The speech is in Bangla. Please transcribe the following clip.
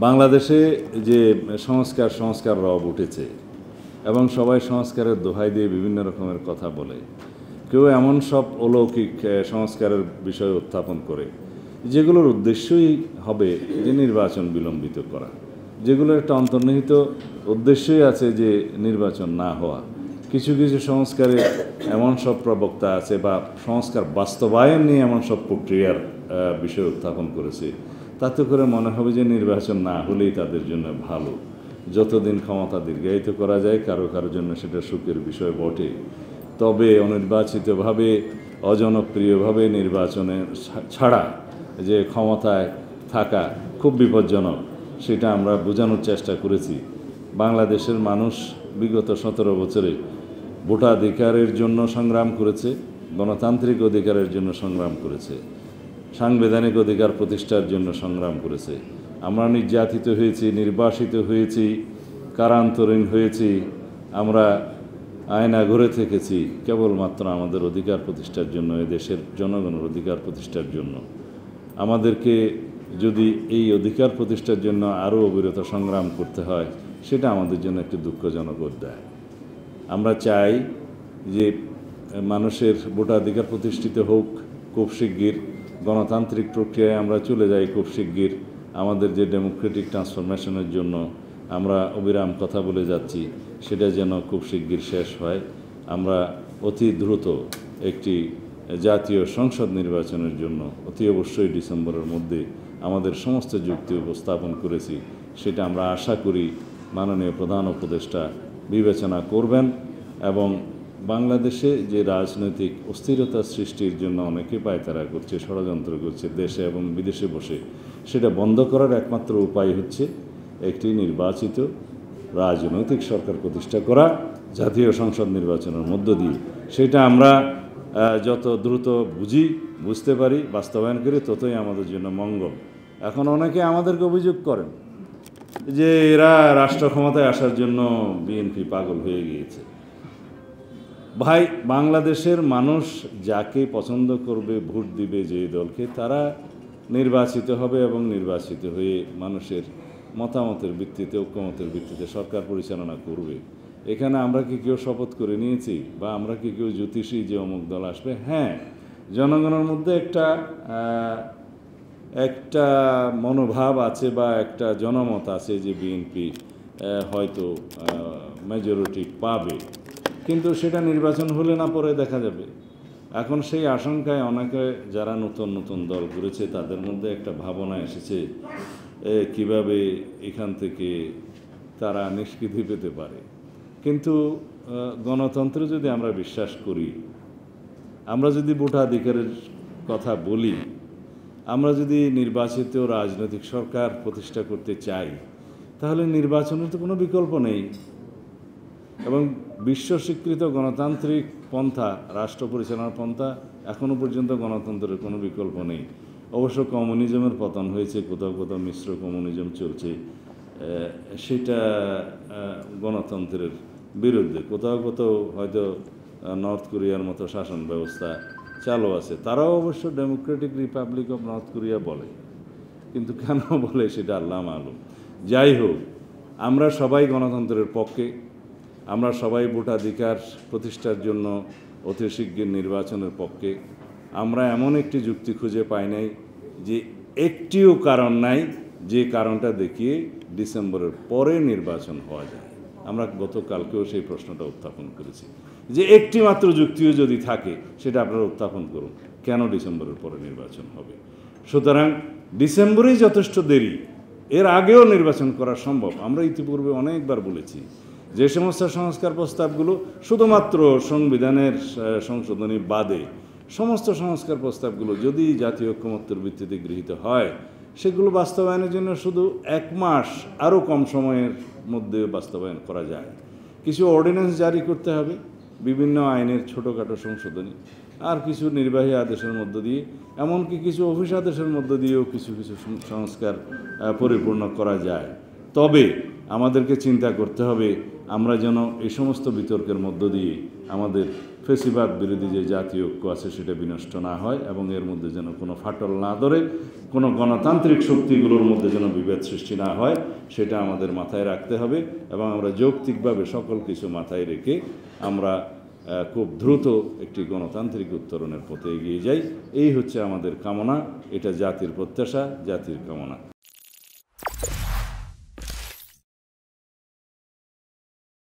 বাংলাদেশে যে সংস্কার রব উঠেছে এবং সবাই সংস্কারের দোহাই দিয়ে বিভিন্ন রকমের কথা বলে, কেউ এমন সব অলৌকিক সংস্কারের বিষয় উত্থাপন করে যেগুলোর উদ্দেশ্যই হবে যে নির্বাচন বিলম্বিত করা, যেগুলোর একটা অন্তর্নিহিত উদ্দেশ্যই আছে যে নির্বাচন না হওয়া। কিছু কিছু সংস্কারে এমন সব প্রবক্তা আছে বা সংস্কার বাস্তবায়ন নিয়ে এমন সব প্রক্রিয়ার বিষয় উত্থাপন করেছে, তাতে করে মনে হবে যে নির্বাচন না হলেই তাদের জন্য ভালো। যতদিন ক্ষমতা দীর্ঘায়িত করা যায় কারো কারোর জন্য সেটা সুখের বিষয় বটে, তবে অনির্বাচিতভাবে অজনপ্রিয়ভাবে নির্বাচনে ছাড়া যে ক্ষমতায় থাকা খুব বিপজ্জনক, সেটা আমরা বোঝানোর চেষ্টা করেছি। বাংলাদেশের মানুষ বিগত 17 বছরে ভোটাধিকারের জন্য সংগ্রাম করেছে, গণতান্ত্রিক অধিকারের জন্য সংগ্রাম করেছে, সাংবিধানিক অধিকার প্রতিষ্ঠার জন্য সংগ্রাম করেছে। আমরা নির্যাতিত হয়েছি, নির্বাসিত হয়েছি, কারান্তরীণ হয়েছি, আমরা আয়না ঘুরে থেকেছি কেবলমাত্র আমাদের অধিকার প্রতিষ্ঠার জন্য, এদেশের জনগণের অধিকার প্রতিষ্ঠার জন্য। আমাদেরকে যদি এই অধিকার প্রতিষ্ঠার জন্য আরও অবিরত সংগ্রাম করতে হয়, সেটা আমাদের জন্য একটি দুঃখজনক অধ্যায়। আমরা চাই যে মানুষের ভোটাধিকার প্রতিষ্ঠিত হোক খুব শিগগির, গণতান্ত্রিক প্রক্রিয়ায় আমরা চলে যাই খুব শিগগির। আমাদের যে ডেমোক্রেটিক ট্রান্সফরমেশনের জন্য আমরা অবিরাম কথা বলে যাচ্ছি, সেটা যেন খুব শিগগির শেষ হয়। আমরা অতি দ্রুত একটি জাতীয় সংসদ নির্বাচনের জন্য অতি অবশ্যই ডিসেম্বরের মধ্যে আমাদের সমস্ত যুক্তি উপস্থাপন করেছি, সেটা আমরা আশা করি মাননীয় প্রধান উপদেষ্টা বিবেচনা করবেন এবং বাংলাদেশে যে রাজনৈতিক অস্থিরতা সৃষ্টির জন্য অনেকে পায়তারা করছে, ষড়যন্ত্র করছে দেশে এবং বিদেশে বসে, সেটা বন্ধ করার একমাত্র উপায় হচ্ছে একটি নির্বাচিত রাজনৈতিক সরকার প্রতিষ্ঠা করা জাতীয় সংসদ নির্বাচনের মধ্য দিয়ে। সেটা আমরা যত দ্রুত বুঝতে পারি, বাস্তবায়ন করি, ততই আমাদের জন্য মঙ্গল। এখন অনেকে আমাদেরকে অভিযোগ করেন যে এরা রাষ্ট্র ক্ষমতায় আসার জন্য বিএনপি পাগল হয়ে গিয়েছে। ভাই, বাংলাদেশের মানুষ যাকে পছন্দ করবে, ভোট দিবে যে দলকে, তারা নির্বাচিত হবে এবং নির্বাচিত হয়ে মানুষের মতামতের ভিত্তিতে, ঐক্যমতের ভিত্তিতে সরকার পরিচালনা করবে। এখানে আমরা কি কেউ শপথ করে নিয়েছি বা আমরা কি কেউ জ্যোতিষী যে অমুক দল আসবে? হ্যাঁ, জনগণের মধ্যে একটা মনোভাব আছে বা একটা জনমত আছে যে বিএনপি হয়তো মেজরিটি পাবে, কিন্তু সেটা নির্বাচন হলে না পরে দেখা যাবে। এখন সেই আশঙ্কায় অনেকে যারা নতুন নতুন দল করেছে তাদের মধ্যে একটা ভাবনা এসেছে কিভাবে এখান থেকে তারা নিষ্কৃতি পেতে পারে। কিন্তু গণতন্ত্রে যদি আমরা বিশ্বাস করি, আমরা যদি ভোটাধিকারের কথা বলি, আমরা যদি নির্বাচিত রাজনৈতিক সরকার প্রতিষ্ঠা করতে চাই, তাহলে নির্বাচনের তো কোনো বিকল্প নেই। এবং বিশ্ব স্বীকৃত গণতান্ত্রিক পন্থা, রাষ্ট্র পরিচালনার পন্থা, এখনও পর্যন্ত গণতন্ত্রের কোনো বিকল্প নেই। অবশ্য কমিউনিজমের পতন হয়েছে, কোথাও কোথাও মিশ্র কমিউনিজম চলছে, সেটা গণতন্ত্রের বিরুদ্ধে। কোথাও কোথাও হয়তো নর্থ কোরিয়ার মতো শাসন ব্যবস্থা চালু আছে, তারাও অবশ্য Democratic Republic of north Korea বলে, কিন্তু কেন বলে সেটা আল্লাহ মালুম। যাই হোক, আমরা সবাই গণতন্ত্রের পক্ষে, আমরা সবাই ভোটাধিকার প্রতিষ্ঠার জন্য অতি শিগগির নির্বাচনের পক্ষে। আমরা এমন একটি যুক্তি খুঁজে পাই নাই, যে একটিও কারণ নাই যে কারণটা দেখিয়ে ডিসেম্বরের পরে নির্বাচন হওয়া যায়। আমরা গতকালকেও সেই প্রশ্নটা উত্থাপন করেছি যে একটি মাত্র যুক্তিও যদি থাকে সেটা আপনারা উত্থাপন করুন, কেন ডিসেম্বরের পরে নির্বাচন হবে। সুতরাং ডিসেম্বরেই যথেষ্ট দেরি, এর আগেও নির্বাচন করা সম্ভব। আমরা ইতিপূর্বে অনেকবার বলেছি যে সমস্ত সংস্কার প্রস্তাবগুলো শুধুমাত্র সংবিধানের সংশোধনী বাদে সমস্ত সংস্কার প্রস্তাবগুলো যদি জাতীয় ঐক্যমত্যের ভিত্তিতে গৃহীত হয়, সেগুলো বাস্তবায়নের জন্য শুধু 1 মাস আরও কম সময়ের মধ্যে বাস্তবায়ন করা যায়। কিছু অর্ডিন্যান্স জারি করতে হবে, বিভিন্ন আইনের ছোটোখাটো সংশোধনী, আর কিছু নির্বাহী আদেশের মধ্য দিয়ে, এমনকি কিছু অফিস আদেশের মধ্য দিয়েও কিছু কিছু সংস্কার পরিপূর্ণ করা যায়। তবে আমাদেরকে চিন্তা করতে হবে আমরা যেন এই সমস্ত বিতর্কের মধ্য দিয়ে আমাদের ফেসিবাদ বিরোধী যে জাতীয় ঐক্য আছে সেটা বিনষ্ট না হয় এবং এর মধ্যে যেন কোনো ফাটল না ধরে, কোনো গণতান্ত্রিক শক্তিগুলোর মধ্যে যেন বিভেদ সৃষ্টি না হয়, সেটা আমাদের মাথায় রাখতে হবে এবং আমরা যৌক্তিকভাবে সকল কিছু মাথায় রেখে আমরা খুব দ্রুত একটি গণতান্ত্রিক উত্তরণের পথে এগিয়ে যাই। এই হচ্ছে আমাদের কামনা, এটা জাতির প্রত্যাশা, জাতির কামনা।